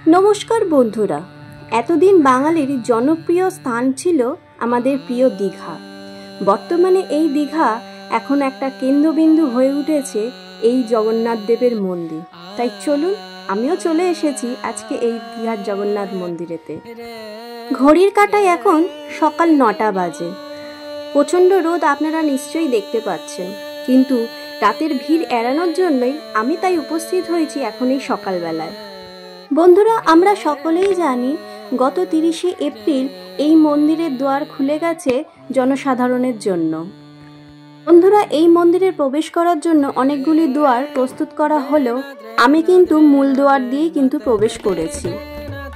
नमस्कार बंधुरा एतदिन बांगालिर जनप्रिय स्थान छिलो आमादेर प्रिय दीघा। बर्तमाने एई दीघा एखन एकटा केंद्रबिंदु हये उठेछे एई जगन्नाथ देवेर मंदिर। ताई चलुन आमिও चले एसेছি आजके एई दीघार जगन्नाथ मंदिरेते। घड़िर काटाय एखन सकाल 9टा बाजे। प्रचंड रोद आपनारा निश्चयई देखते पाच्छेन, किन्तु रातेर भीड़ एड़ानोर जन्यई आमि ताई उपस्थित हयेछि एखन एई सकाल बेलाय। बंधुरा आमरा सकलेई जानी गत 30 एप्रिल এই মন্দিরের দ্বার খুলে গেছে জনসাধারণের জন্য। বন্ধুরা এই মন্দিরে প্রবেশ করার জন্য অনেকগুলি দ্বার প্রস্তুত করা হলেও আমি কিন্তু মূল দ্বার দিয়েই কিন্তু প্রবেশ করেছি।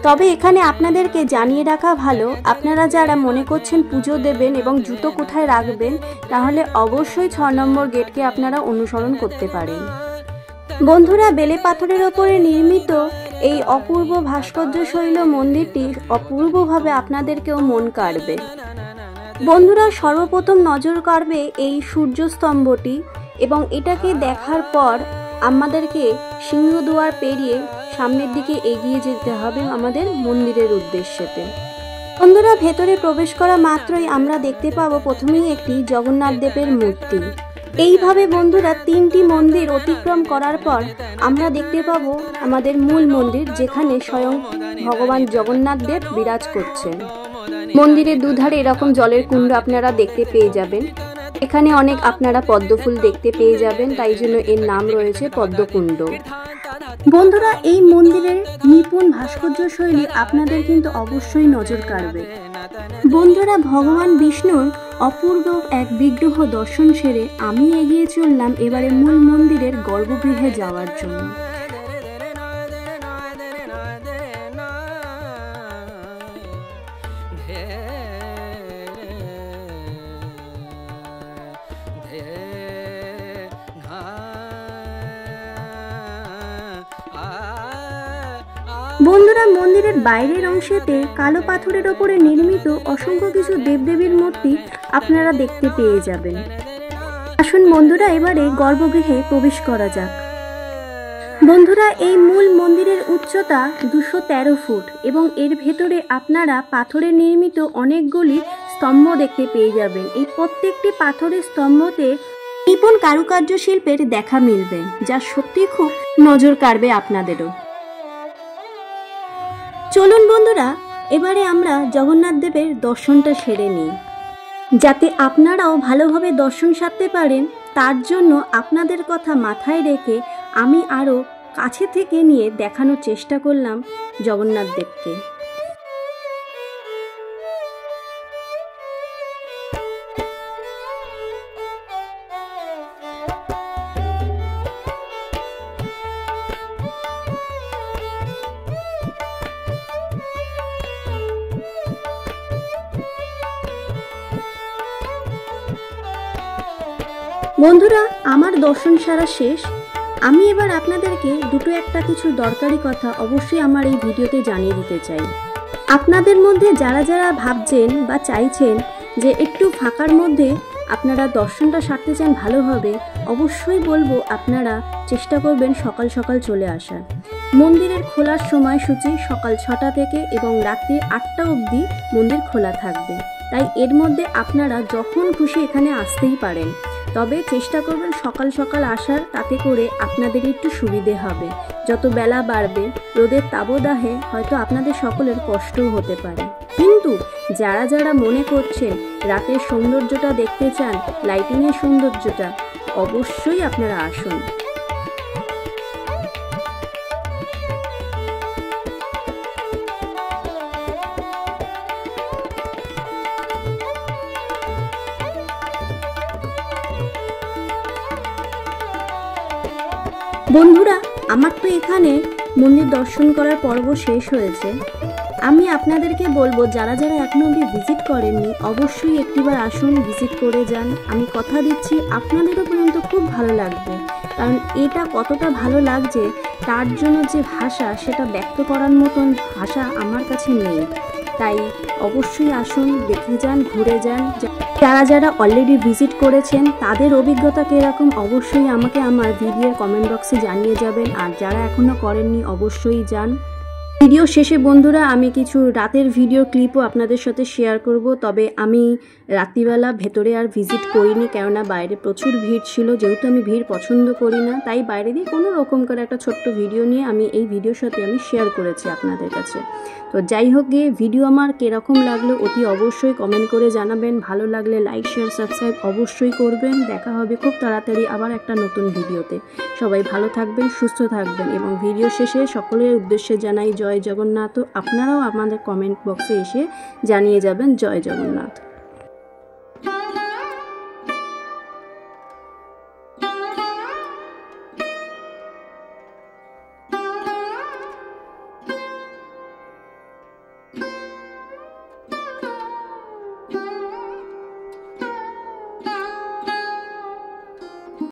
তবে এখানে আপনাদেরকে জানিয়ে রাখা ভালো, আপনারা যারা মনে করছেন পুজো দেবেন এবং জুতো কোথায় রাখবেন তাহলে অবশ্যই 6 নম্বর গেটকে আপনারা অনুসরণ করতে পারেন। বন্ধুরা বেলে পাথরের উপরে নির্মিত এই অপূর্ব ভাস্কর্যশৈল মন্দিরটি অপূর্বভাবে আপনাদেরকেও মন কাড়বে। বন্ধুরা সর্বপ্রথম নজর কাড়বে এই সূর্যস্তম্ভটি এবং এটাকে দেখার পর আমাদেরকে সিংহদুয়ার পেরিয়ে সামনের দিকে এগিয়ে যেতে হবে আমাদের মন্দিরের উদ্দেশ্যেতে। বন্ধুরা ভেতরে প্রবেশ করা মাত্রই আমরা দেখতে পাবো প্রথমেই একটি জগন্নাথ দেবের মূর্তি। এইভাবে বন্ধুরা 3টি মন্দির অতিক্রম করার পর আমরা দেখতে পাবো আমাদের মূল মন্দির, যেখানে স্বয়ং ভগবান জগন্নাথ দেব বিরাজ করছেন। মন্দিরের দুধারে এরকম জলের কুণ্ড আপনারা দেখতে পেয়ে যাবেন। এখানে অনেক আপনারা পদ্মফুল দেখতে পেয়ে যাবেন, তাই জন্য এর নাম রয়েছে পদ্মকুণ্ড। বন্ধুরা এই মন্দিরের নিপুণ ভাস্কর্য শৈলী আপনাদের কিন্তু অবশ্যই নজর কাড়বে। বন্ধুরা ভগবান বিষ্ণুর অপূর্ব এক বিগ্রহ দর্শন সেরে আমি এগিয়ে চললাম এবারে মূল মন্দিরের গর্ভগৃহে যাওয়ার জন্য। বন্ধুরা মন্দিরের বাইরের অংশেতে কালো পাথরের ওপরে নির্মিত অসংখ্য কিছু দেবদেবীর মূর্তি আপনারা দেখতে পেয়ে যাবেন। আসুন বন্ধুরা এবারে গর্ভগৃহে প্রবেশ করা যাক। বন্ধুরা এই মূল মন্দিরের উচ্চতা 213 ফুট এবং এর ভেতরে আপনারা পাথরের নির্মিত অনেকগুলি স্তম্ভ দেখতে পেয়ে যাবেন। এই প্রত্যেকটি পাথরের স্তম্ভতে নিপুণ কারুকার্য শিল্পের দেখা মিলবে, যা সত্যি খুব নজর কাড়বে আপনাদেরও। চলুন বন্ধুরা এবারে আমরা জগন্নাথ দেবের দর্শনটা সেরে নিই। যাতে আপনারাও ভালোভাবে দর্শন সারতে পারেন তার জন্য আপনাদের কথা মাথায় রেখে আমি আরও কাছে থেকে নিয়ে দেখানোর চেষ্টা করলাম জগন্নাথ দেবকে। বন্ধুরা আমার দর্শন সারা শেষ। আমি এবার আপনাদেরকে দুটো একটা কিছু দরকারি কথা অবশ্যই আমার এই ভিডিওতে জানিয়ে দিতে চাই। আপনাদের মধ্যে যারা যারা ভাবছেন বা চাইছেন যে একটু ফাঁকার মধ্যে আপনারা দর্শনটা সারতে চান ভালোভাবে, অবশ্যই বলবো আপনারা চেষ্টা করবেন সকাল সকাল চলে আসার। মন্দিরের খোলার সময়সূচি সকাল 6টা থেকে এবং রাত্রি 8টা অবধি মন্দির খোলা থাকবে। তাই এর মধ্যে আপনারা যখন খুশি এখানে আসতেই পারেন, তবে চেষ্টা করবেন সকাল সকাল আসার, তাতে করে আপনাদের একটু সুবিধে হবে। যত বেলা বাড়বে রোদের তাবদাহে হয়তো আপনাদের সকলের কষ্টও হতে পারে, কিন্তু যারা যারা মনে করছেন রাতের সৌন্দর্যটা দেখতে চান, লাইটিংয়ের সৌন্দর্যটা, অবশ্যই আপনারা আসুন। বন্ধুরা আমার তো এখানে মন্দির দর্শন করার পর্ব শেষ হয়েছে। আমি আপনাদেরকে বলবো যারা যারা এখনো অবধি ভিজিট করেননি অবশ্যই একটিবার আসুন, ভিজিট করে যান। আমি কথা দিচ্ছি আপনাদেরও পর্যন্ত খুব ভালো লাগবে, কারণ এটা কতটা ভালো লাগছে তার জন্য যে ভাষা সেটা ব্যক্ত করার মতন ভাষা আমার কাছে নেই। তাই অবশ্যই আসুন, দেখে যান, ঘুরে যান। যারা যারা অলরেডি ভিজিট করেছেন তাদের অভিজ্ঞতা কিরকম অবশ্যই আমাকে আমার ভিডিওর কমেন্ট বক্সে জানিয়ে যাবেন, আর যারা এখনো করেননি অবশ্যই যান। ভিডিও শেষে বন্ধুরা আমি কিছু রাতের ভিডিও ক্লিপও আপনাদের সাথে শেয়ার করব। তবে আমি রাত্রিবেলা ভেতরে আর ভিজিট করিনি, কেননা বাইরে প্রচুর ভিড় ছিল। যেহেতু আমি ভিড় পছন্দ করি না, তাই বাইরে দিয়ে কোনো রকম করে একটা ছোট্ট ভিডিও নিয়ে আমি এই ভিডিওর সাথে আমি শেয়ার করেছি আপনাদের কাছে। তো যাই হোক গিয়ে ভিডিও আমার কীরকম লাগলো অতি অবশ্যই কমেন্ট করে জানাবেন। ভালো লাগলে লাইক শেয়ার সাবস্ক্রাইব অবশ্যই করবেন। দেখা হবে খুব তাড়াতাড়ি আবার একটা নতুন ভিডিওতে। সবাই ভালো থাকবেন, সুস্থ থাকবেন এবং ভিডিও শেষে সকলের উদ্দেশ্যে জানাই জয় জগন্নাথ। আপনারাও আমাদের কমেন্ট বক্সে এসে জানিয়ে যাবেন জয় জগন্নাথ।